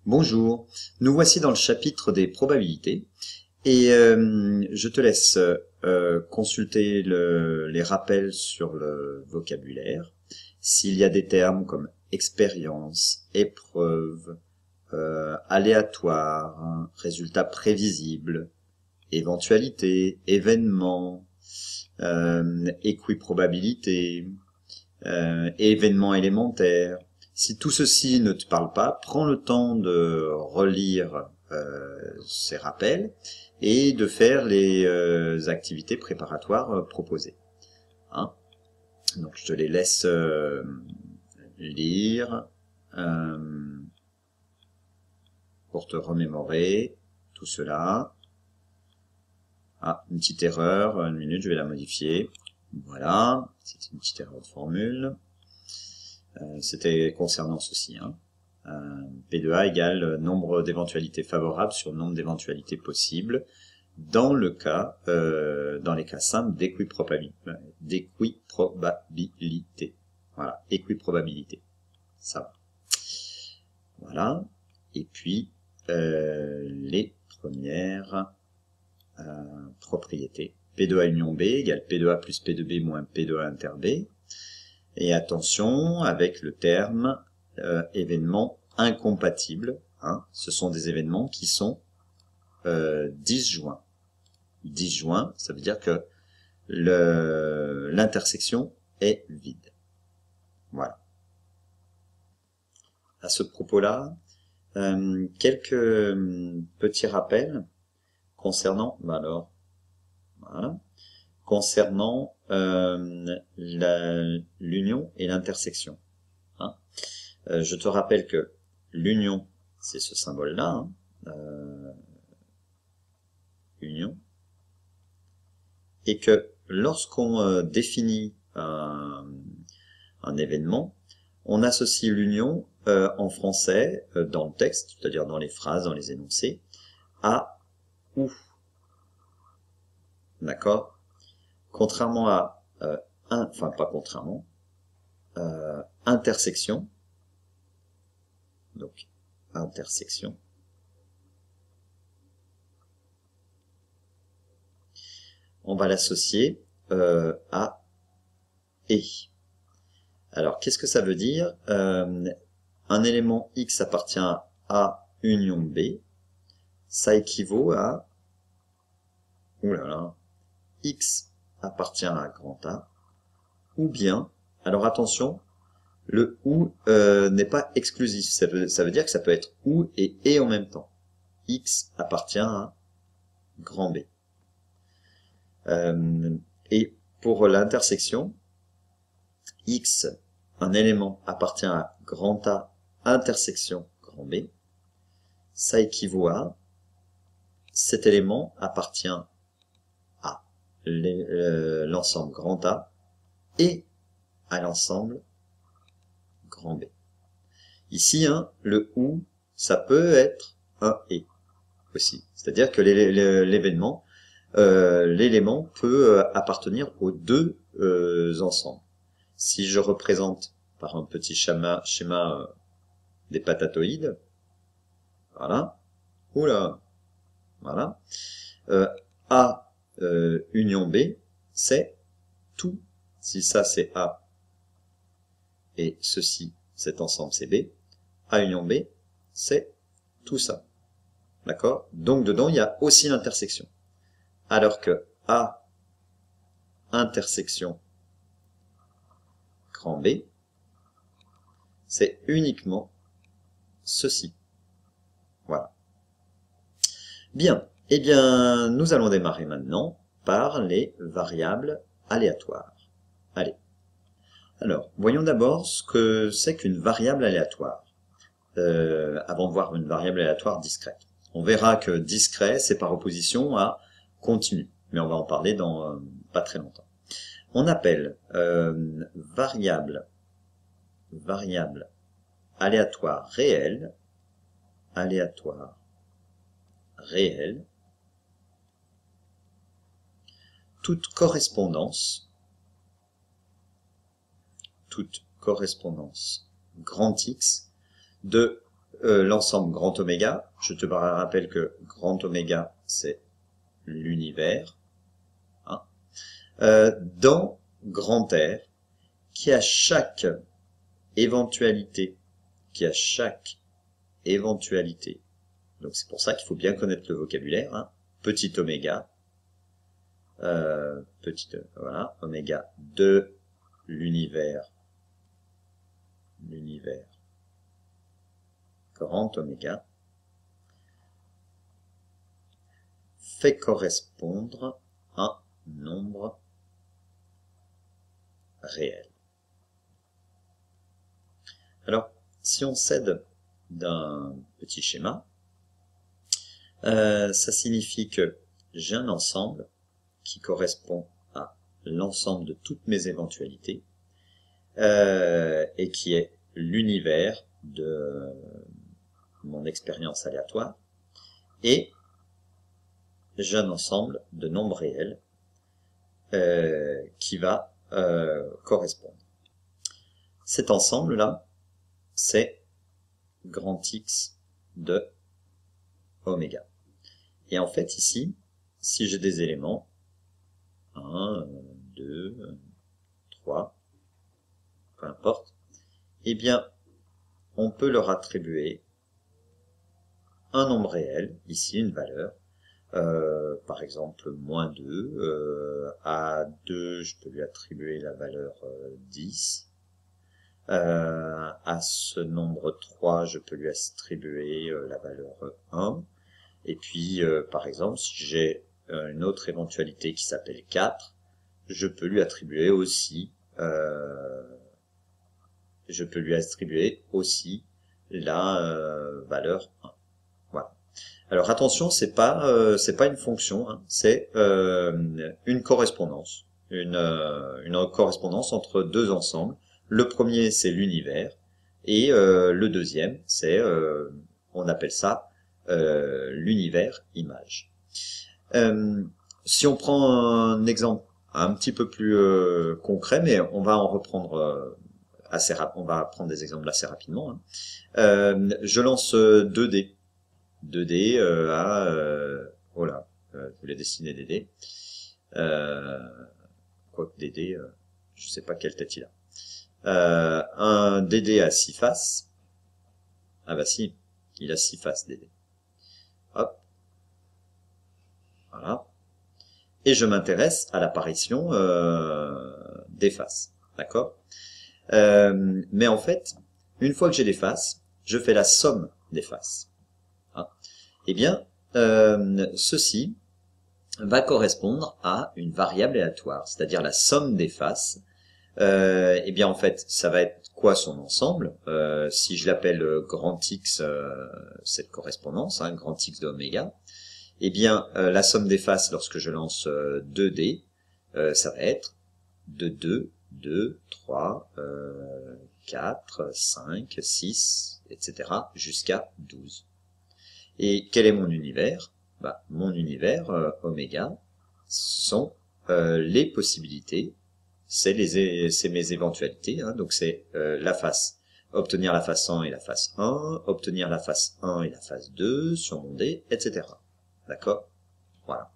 Bonjour, nous voici dans le chapitre des probabilités et je te laisse consulter les rappels sur le vocabulaire. S'il y a des termes comme expérience, épreuve, aléatoire, hein, résultat prévisible, éventualité, événement, équiprobabilité, événement élémentaire. Si tout ceci ne te parle pas, prends le temps de relire ces rappels et de faire les activités préparatoires proposées. Hein. Donc je te les laisse lire pour te remémorer tout cela. Ah, une petite erreur, une minute, je vais la modifier. Voilà, c'est une petite erreur de formule. C'était concernant ceci. Hein. P2A égale nombre d'éventualités favorables sur nombre d'éventualités possibles dans les cas simples d'équiprobabilité. Voilà, équiprobabilité. Ça va. Voilà. Et puis, les premières propriétés. P2A union B égale P2A plus P2B moins P2A inter B. Et attention avec le terme événement incompatible. Hein, ce sont des événements qui sont disjoints. Disjoints, ça veut dire que l'intersection est vide. Voilà. À ce propos-là, quelques petits rappels concernant, voilà, concernant l'union et l'intersection. Hein. Je te rappelle que l'union, c'est ce symbole-là, hein, union, et que lorsqu'on définit un événement, on associe l'union en français, dans le texte, c'est-à-dire dans les phrases, dans les énoncés, à ou. D'accord? Contrairement à, enfin pas contrairement, intersection, donc intersection, on va l'associer à et. Alors qu'est-ce que ça veut dire? Un élément X appartient à A union B, ça équivaut à, oulala, X appartient à grand A, ou bien, alors attention, le ou n'est pas exclusif, ça veut dire que ça peut être ou et en même temps. X appartient à grand B. Et pour l'intersection, X, un élément appartient à grand A intersection grand B, ça équivaut à cet élément appartient à l'ensemble grand A et à l'ensemble grand B. Ici, hein, le ou, ça peut être un et aussi. C'est-à-dire que l'événement, l'élément peut appartenir aux deux ensembles. Si je représente par un petit schéma des patatoïdes, voilà, oula, voilà, A union B, c'est tout. Si ça c'est A et ceci, cet ensemble c'est B, A union B, c'est tout ça. D'accord? Donc dedans, il y a aussi l'intersection. Alors que A intersection grand B, c'est uniquement ceci. Voilà. Bien. Eh bien, nous allons démarrer maintenant par les variables aléatoires. Allez. Alors, voyons d'abord ce que c'est qu'une variable aléatoire, avant de voir une variable aléatoire discrète. On verra que discret, c'est par opposition à continu, mais on va en parler dans pas très longtemps. On appelle variable aléatoire réelle, toute correspondance grand X de l'ensemble grand oméga. Je te rappelle que grand oméga, c'est l'univers. Hein, dans grand R, qui a chaque éventualité, donc c'est pour ça qu'il faut bien connaître le vocabulaire, hein, petit oméga, voilà, oméga de l'univers, grand oméga, fait correspondre un nombre réel. Alors, si on s'aide d'un petit schéma, ça signifie que j'ai un ensemble qui correspond à l'ensemble de toutes mes éventualités et qui est l'univers de mon expérience aléatoire, et j'ai un ensemble de nombres réels qui va correspondre. Cet ensemble-là, c'est grand X de oméga. Et en fait, ici, si j'ai des éléments, 1, 2, 3, peu importe, eh bien, on peut leur attribuer un nombre réel, ici une valeur, par exemple, moins 2, à 2, je peux lui attribuer la valeur 10, à ce nombre 3, je peux lui attribuer la valeur 1, et puis, par exemple, si j'ai une autre éventualité qui s'appelle 4, je peux lui attribuer aussi la valeur 1. Voilà. Alors attention, c'est pas une fonction, hein, c'est une correspondance, une correspondance entre deux ensembles. Le premier, c'est l'univers, et le deuxième, c'est on appelle ça l'univers image. Si on prend un exemple un petit peu plus concret, mais on va en reprendre on va prendre des exemples assez rapidement. Hein. Je lance 2 dés voilà, je voulais dessiner des dés. Quoique des dés, je sais pas quelle tête il a. Un dé à 6 faces. Ah bah si, il a 6 faces dé. Hop. Voilà. Et je m'intéresse à l'apparition des faces. D'accord ? Mais en fait, une fois que j'ai les faces, je fais la somme des faces. Hein. Eh bien, ceci va correspondre à une variable aléatoire, c'est-à-dire la somme des faces. Eh bien, en fait, ça va être quoi son ensemble? Si je l'appelle grand X, cette correspondance, hein, grand X de oméga, eh bien, la somme des faces lorsque je lance 2 dés, ça va être de 2, 2, 3, 4, 5, 6, etc. jusqu'à 12. Et quel est mon univers? Bah, mon univers, oméga, sont les possibilités, c'est mes éventualités, hein, donc c'est la face, obtenir la face 1 et la face 1, obtenir la face 1 et la face 2 sur mon dé, etc. D'accord? Voilà.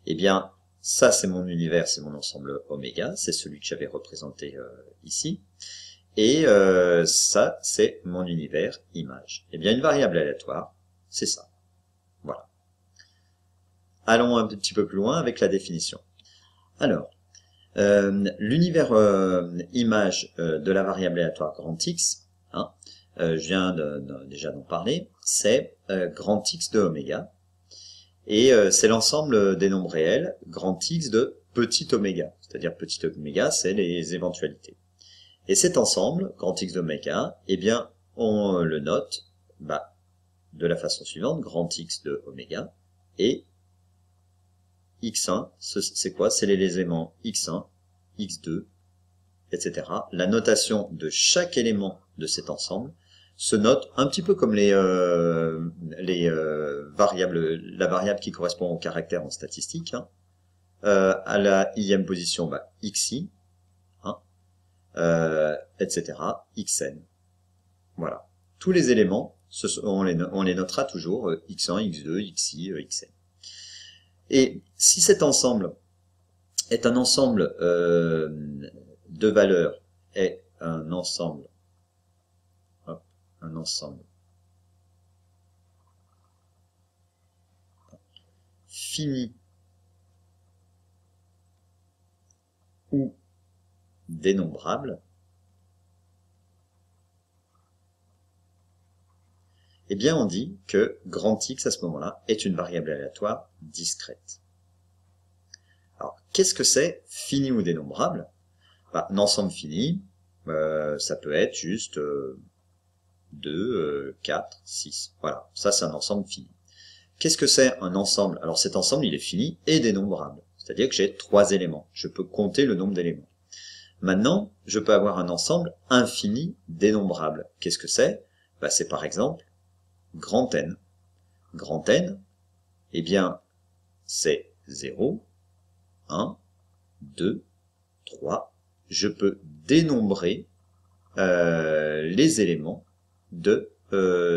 Eh bien, ça c'est mon univers, c'est mon ensemble oméga, c'est celui que j'avais représenté ici. Et ça, c'est mon univers image. Eh bien, une variable aléatoire, c'est ça. Voilà. Allons un petit peu plus loin avec la définition. Alors, l'univers image de la variable aléatoire grand X, hein, je viens déjà d'en parler, c'est grand X de oméga. Et c'est l'ensemble des nombres réels, grand X de petit oméga. C'est-à-dire petit oméga, c'est les éventualités. Et cet ensemble, grand X d'oméga, eh bien, on le note de la façon suivante, grand X de oméga, et X1, c'est quoi? C'est les éléments X1, X2, etc. La notation de chaque élément de cet ensemble se note un petit peu comme variables, la variable qui correspond au caractère en statistique. Hein. À la ième position, xi, hein, etc., xn. Voilà. Tous les éléments on les notera toujours x1, x2, xi, xn. Et si cet ensemble est un ensemble de valeurs, est un ensemble, hop, un ensemble fini ou dénombrable, eh bien on dit que grand X à ce moment-là est une variable aléatoire discrète. Alors, qu'est-ce que c'est fini ou dénombrable? Un ensemble fini, ça peut être juste 2, 4, 6. Voilà, ça c'est un ensemble fini. Qu'est-ce que c'est un ensemble? Alors cet ensemble, il est fini et dénombrable. C'est-à-dire que j'ai 3 éléments. Je peux compter le nombre d'éléments. Maintenant, je peux avoir un ensemble infini dénombrable. Qu'est-ce que c'est? C'est par exemple grand N. Grand N, eh bien, c'est 0, 1, 2, 3. Je peux dénombrer les éléments de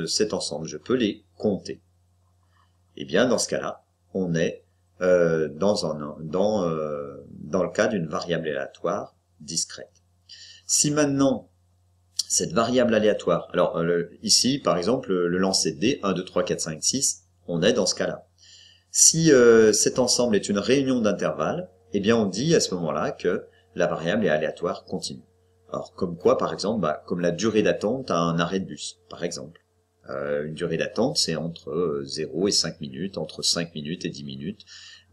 cet ensemble. Je peux les compter. Eh bien, dans ce cas-là, on est dans le cas d'une variable aléatoire discrète. Si maintenant, cette variable aléatoire, alors ici, par exemple, le lancer de dés, 1, 2, 3, 4, 5, 6, on est dans ce cas-là. Si cet ensemble est une réunion d'intervalles, eh bien on dit à ce moment-là que la variable est aléatoire continue. Alors comme quoi, par exemple, comme la durée d'attente à un arrêt de bus, par exemple. Une durée d'attente, c'est entre 0 et 5 minutes, entre 5 minutes et 10 minutes.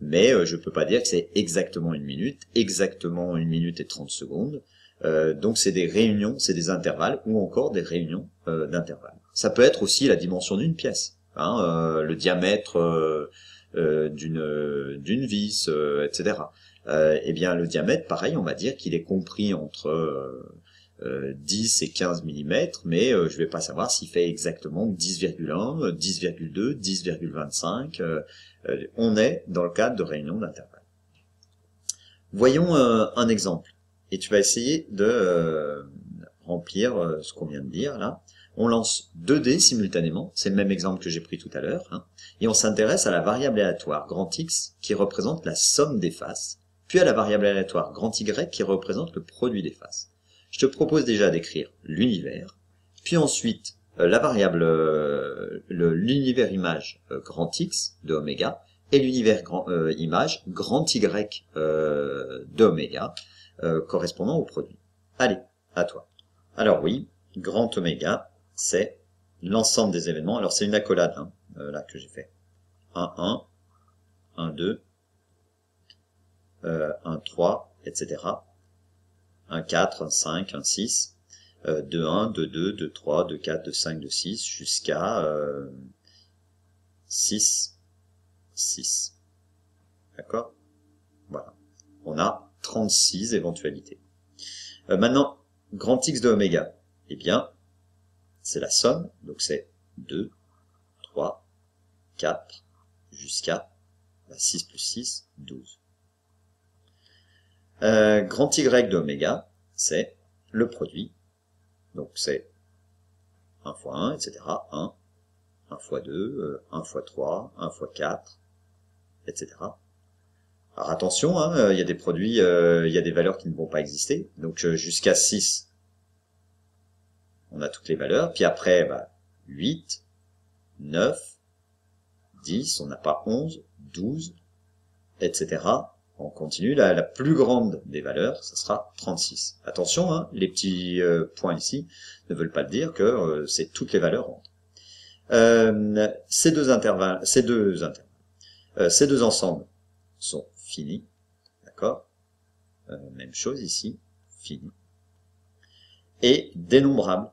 Mais je peux pas dire que c'est exactement 1 minute, exactement 1 minute et 30 secondes. Donc c'est des réunions, c'est des intervalles, ou encore des réunions d'intervalles. Ça peut être aussi la dimension d'une pièce, le diamètre d'une vis, etc. Eh bien le diamètre, pareil, on va dire qu'il est compris entre 10 et 15 mm, mais je vais pas savoir s'il fait exactement 10,1, 10,2, 10,25. On est dans le cadre de réunions d'intervalles. Voyons un exemple. Et tu vas essayer de remplir ce qu'on vient de dire là. On lance 2 dés simultanément, c'est le même exemple que j'ai pris tout à l'heure, et on s'intéresse à la variable aléatoire grand X qui représente la somme des faces, puis à la variable aléatoire grand Y qui représente le produit des faces. Je te propose déjà d'écrire l'univers, puis ensuite la variable, l'univers image grand X de oméga, et l'univers image grand Y de oméga, correspondant au produit. Allez, à toi. Alors oui, grand oméga, c'est l'ensemble des événements. Alors c'est une accolade là que j'ai fait. 1, 1, 1, 2, 1, 3, etc. 1, 4, 1, 5, 1, 6, 2, 1, 2, 2, 2, 3, 2, 4, 2, 5, 2, 6, jusqu'à 6, 6. D'accord? Voilà. On a 36 éventualités. Maintenant, grand X de oméga, eh bien, c'est la somme, donc c'est 2, 3, 4, jusqu'à 6 plus 6, 12. Grand Y de oméga, c'est le produit, donc c'est 1 fois 1, etc. 1, 1 fois 2, 1 fois 3, 1 fois 4, etc. Alors attention, il y a des produits, il y a des valeurs qui ne vont pas exister, donc jusqu'à 6, on a toutes les valeurs, puis après, 8, 9, 10, on n'a pas 11, 12, etc. On continue, la plus grande des valeurs, ça sera 36. Attention, les petits points ici ne veulent pas dire que c'est toutes les valeurs rentrent. Ces deux ensembles sont finis, d'accord? Même chose ici, fini. Et dénombrables.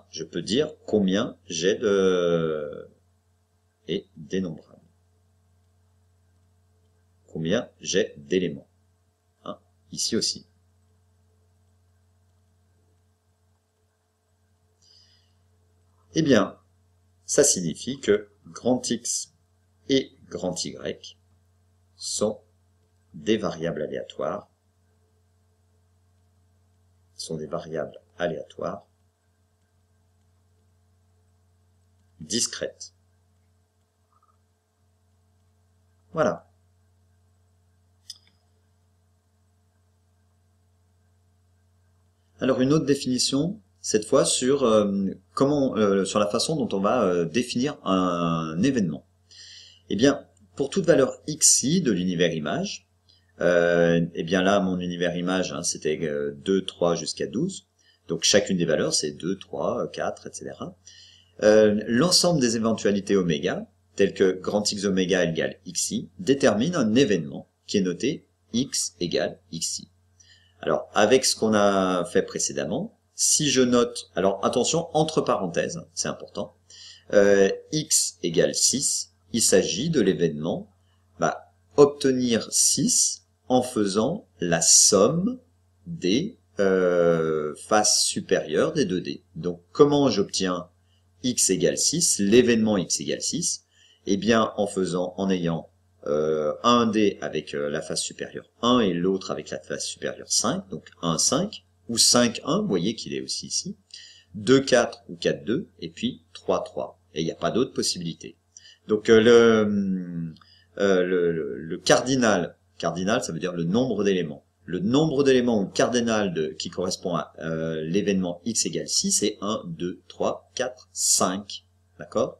Je peux dire combien j'ai de... et dénombrable. Combien j'ai d'éléments. Ici aussi. Eh bien, ça signifie que grand X et grand Y sont des variables aléatoires, discrète. Voilà. Alors une autre définition, cette fois sur sur la façon dont on va définir un événement. Eh bien, pour toute valeur xi de l'univers image, eh bien là, mon univers image, hein, c'était 2, 3 jusqu'à 12. Donc chacune des valeurs, c'est 2, 3, 4, etc. L'ensemble des éventualités oméga, telles que grand X oméga égale xi, détermine un événement qui est noté x égale xi. Alors, avec ce qu'on a fait précédemment, si je note, alors attention, entre parenthèses, c'est important, x égale 6, il s'agit de l'événement obtenir 6 en faisant la somme des faces supérieures des 2D. Donc, comment j'obtiens x égale 6, l'événement x égale 6? Eh bien, en ayant un dé avec la face supérieure 1 et l'autre avec la face supérieure 5, donc 1, 5, ou 5, 1, vous voyez qu'il est aussi ici, 2, 4 ou 4, 2, et puis 3, 3. Et il n'y a pas d'autre possibilité. Donc le cardinal, ça veut dire le nombre d'éléments. Le nombre d'éléments ou cardinal qui correspond à l'événement x égale 6, c'est 1, 2, 3, 4, 5. D'accord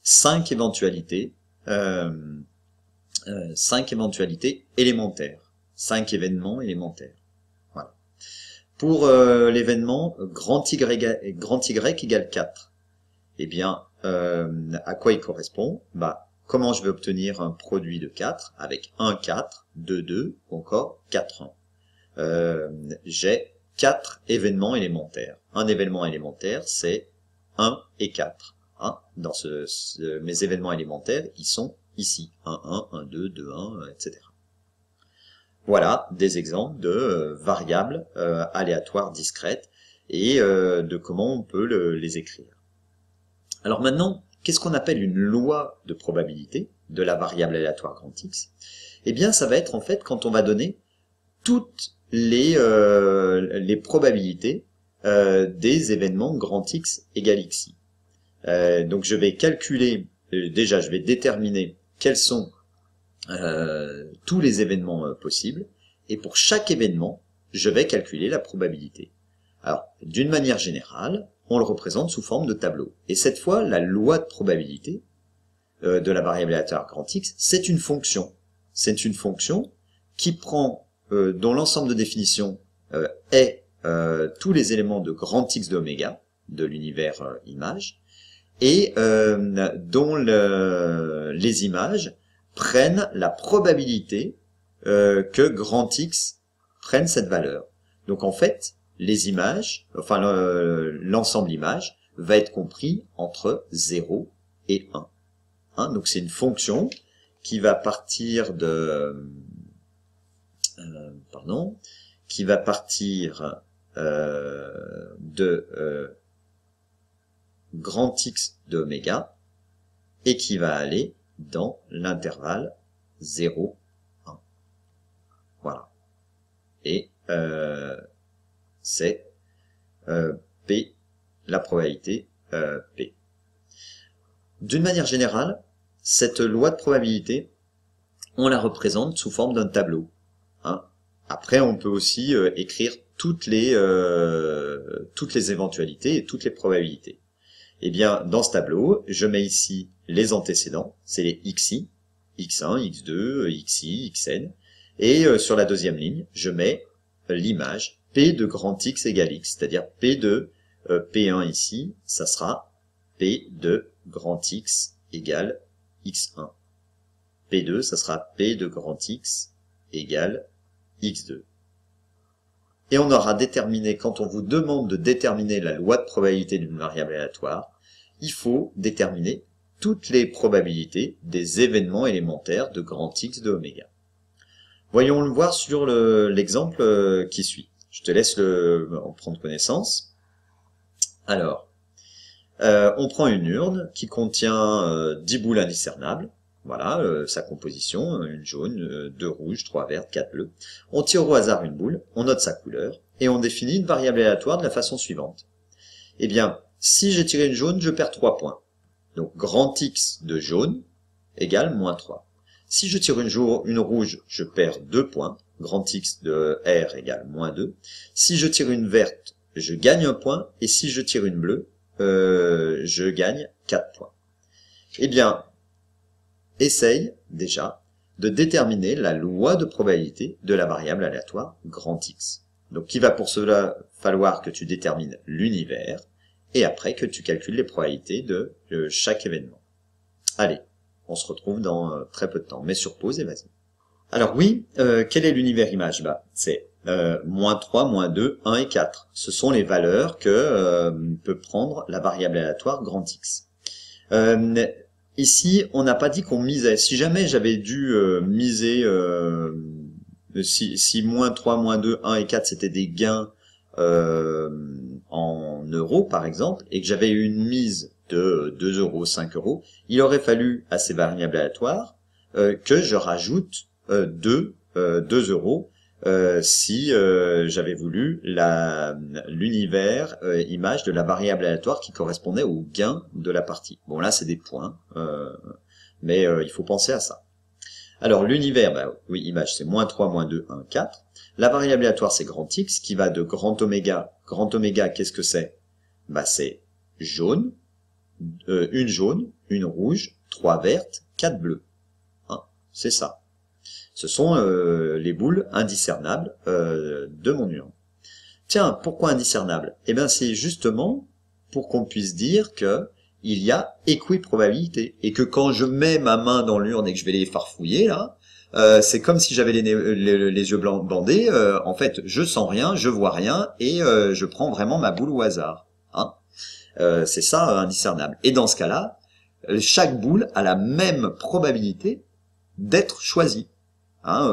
5 éventualités. 5 éventualités élémentaires, 5 événements élémentaires. Voilà. Pour l'événement grand Y égale 4, eh bien, à quoi il correspond? Comment je vais obtenir un produit de 4 avec 1, 4, 2, 2, ou encore 4, 1? J'ai 4 événements élémentaires. Un événement élémentaire, c'est 1 et 4. Hein, dans mes événements élémentaires, ils sont ici. 1, 1, 1, 2, 2, 1, etc. Voilà des exemples de variables aléatoires discrètes et de comment on peut les écrire. Alors maintenant, qu'est-ce qu'on appelle une loi de probabilité de la variable aléatoire grand X? Eh bien, ça va être en fait quand on va donner toutes les probabilités des événements grand X égale xi. Donc je vais calculer, déjà je vais déterminer quels sont tous les événements possibles, et pour chaque événement, je vais calculer la probabilité. Alors, d'une manière générale, on le représente sous forme de tableau. Et cette fois, la loi de probabilité de la variable aléatoire grand X, c'est une fonction. C'est une fonction qui prend, dont l'ensemble de définition est tous les éléments de grand X de oméga, de l'univers image, et dont les images prennent la probabilité que grand X prenne cette valeur. Donc en fait, les images, enfin l'ensemble image, va être compris entre 0 et 1. Hein, donc c'est une fonction qui va partir de... grand X de oméga et qui va aller dans l'intervalle 0, 1. Voilà. Et c'est P, la probabilité P. D'une manière générale, cette loi de probabilité, on la représente sous forme d'un tableau. Hein. Après, on peut aussi écrire toutes les éventualités et toutes les probabilités. Eh bien, dans ce tableau, je mets ici les antécédents, c'est les xi, x1, x2, xi, xn, et sur la deuxième ligne, je mets l'image p de grand X égale x, c'est-à-dire p de p1 ici, ça sera p de grand X égale x1. p2, ça sera p de grand X égale x2. Et on aura déterminé, quand on vous demande de déterminer la loi de probabilité d'une variable aléatoire, il faut déterminer toutes les probabilités des événements élémentaires de grand X de oméga. Voyons le voir sur l'exemple qui suit. Je te laisse en prendre connaissance. Alors, on prend une urne qui contient 10 boules indiscernables. Voilà sa composition, une jaune, 2 rouges, 3 vertes, 4 bleues. On tire au hasard une boule, on note sa couleur, et on définit une variable aléatoire de la façon suivante. Eh bien, Si j'ai tiré une jaune, je perds 3 points. Donc grand X de jaune égale moins 3. Si je tire une rouge, je perds 2 points. Grand X de R égale moins 2. Si je tire une verte, je gagne 1 point. Et si je tire une bleue, je gagne 4 points. Eh bien, essaye déjà de déterminer la loi de probabilité de la variable aléatoire grand X. Donc il va pour cela falloir que tu détermines l'univers et après que tu calcules les probabilités de chaque événement. Allez, on se retrouve dans très peu de temps. Mets sur pause et vas-y. Alors oui, quel est l'univers image? C'est moins 3, moins 2, 1 et 4. Ce sont les valeurs que peut prendre la variable aléatoire grand X. Ici, on n'a pas dit qu'on misait. Si jamais j'avais dû miser, si moins 3, moins 2, 1 et 4, c'était des gains en euros, par exemple, et que j'avais eu une mise de 2 euros, 5 euros, il aurait fallu à ces variables aléatoires que je rajoute 2 euros si j'avais voulu l'univers image de la variable aléatoire qui correspondait au gain de la partie. Bon là c'est des points, mais il faut penser à ça. Alors l'univers, oui, image c'est moins 3, moins 2, 1, 4. La variable aléatoire c'est grand X qui va de grand oméga. Grand oméga, qu'est-ce que c'est? C'est jaune, une jaune, une rouge, 3 vertes, 4 bleues. Hein, c'est ça. Ce sont les boules indiscernables de mon nuant. Tiens, pourquoi indiscernables? Eh bien, c'est justement pour qu'on puisse dire que il y a équiprobabilité et que quand je mets ma main dans l'urne et que je vais les farfouiller là, c'est comme si j'avais les yeux blancs bandés. En fait, je sens rien, je vois rien et je prends vraiment ma boule au hasard. Hein, c'est ça indiscernable. Et dans ce cas-là, chaque boule a la même probabilité d'être choisie. Hein,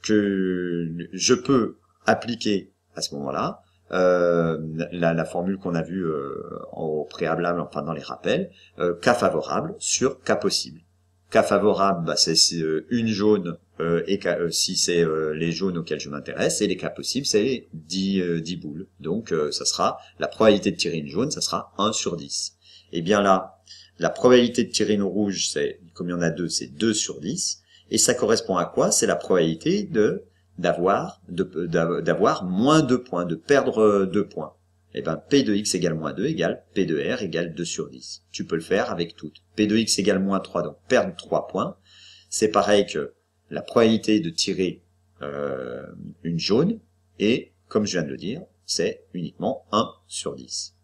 que je peux appliquer à ce moment-là la formule qu'on a vue au préalable, enfin dans les rappels, cas favorable sur cas possible. Cas favorable, c'est une jaune et si c'est les jaunes auxquels je m'intéresse, et les cas possibles, c'est 10 boules. Donc ça sera la probabilité de tirer une jaune, ça sera 1 sur 10. Et bien là, la probabilité de tirer une rouge, c'est, comme il y en a 2, c'est 2 sur 10. Et ça correspond à quoi? C'est la probabilité d'avoir moins 2 points, de perdre 2 points. Et ben, P de X égale moins 2 égale P de R égale 2 sur 10. Tu peux le faire avec toutes. P de X égale moins 3, donc perdre 3 points. C'est pareil que la probabilité de tirer une jaune. Et, comme je viens de le dire, c'est uniquement 1 sur 10.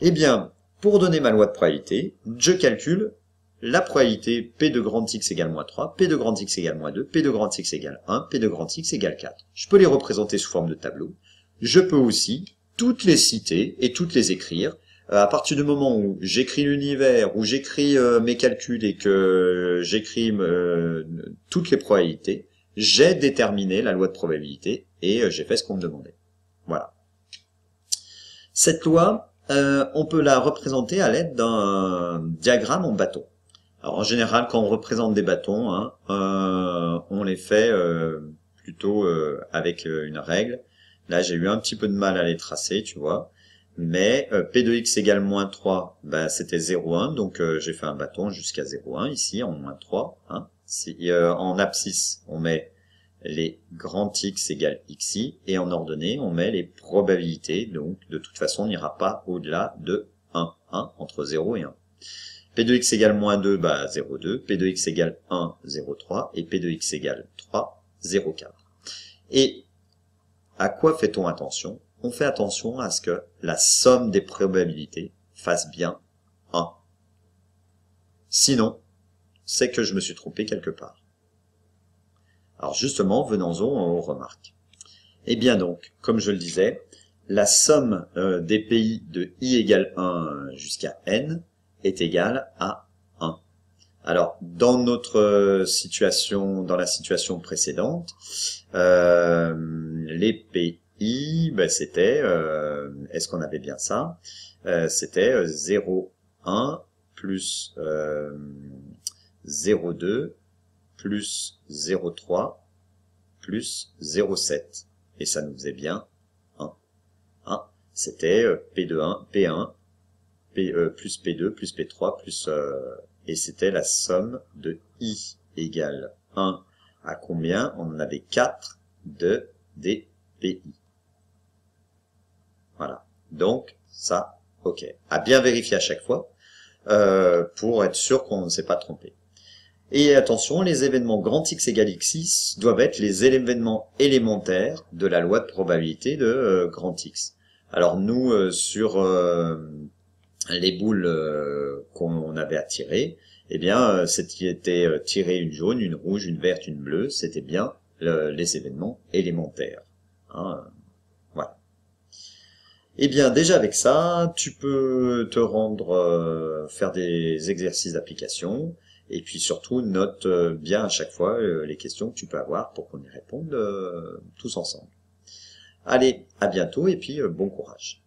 Eh bien, pour donner ma loi de probabilité, je calcule la probabilité P de grand X égale moins 3, P de grand X égale moins 2, P de grand X égale 1, P de grand X égale 4. Je peux les représenter sous forme de tableau. Je peux aussi toutes les citer et toutes les écrire. À partir du moment où j'écris l'univers, où j'écris mes calculs et que j'écris toutes les probabilités, j'ai déterminé la loi de probabilité et j'ai fait ce qu'on me demandait. Voilà. Cette loi, on peut la représenter à l'aide d'un diagramme en bâton. Alors en général, quand on représente des bâtons, on les fait plutôt avec une règle. Là, j'ai eu un petit peu de mal à les tracer, tu vois. Mais P de X égale moins 3, c'était 0,1, donc j'ai fait un bâton jusqu'à 0,1 ici, en moins 3. Hein. En abscisse, on met les grands X égale XI, et en ordonnée, on met les probabilités, donc de toute façon, on n'ira pas au-delà de 1, entre 0 et 1. P de X égale moins 2, 0,2, P de X égale 1, 0,3, et P de X égale 3, 0,4. Et à quoi fait-on attention? On fait attention à ce que la somme des probabilités fasse bien 1. Sinon, c'est que je me suis trompé quelque part. Alors justement, venons-en aux remarques. Eh bien donc, comme je le disais, la somme des pays de i égale 1 jusqu'à n est égale à 1. Alors, dans notre situation, dans la situation précédente, les pays, c'était, est-ce qu'on avait bien ça? C'était 0, 1 plus 0,2 plus 0,3 plus 0,7. Et ça nous faisait bien 1. C'était P1, plus P2, plus P3, et c'était la somme de I égale 1 à combien? On en avait 4 de dpi. Voilà. Donc, ça, ok. À bien vérifier à chaque fois, pour être sûr qu'on ne s'est pas trompé. Et attention, les événements grand X égale X6 doivent être les événements élémentaires de la loi de probabilité de grand X. Alors nous, sur les boules qu'on avait à tirer, eh bien, c'était tirer une jaune, une rouge, une verte, une bleue, c'était bien les événements élémentaires. Hein, voilà. Eh bien, déjà avec ça, tu peux te rendre, faire des exercices d'application, et puis surtout, note bien à chaque fois les questions que tu peux avoir pour qu'on y réponde tous ensemble. Allez, à bientôt, et puis bon courage.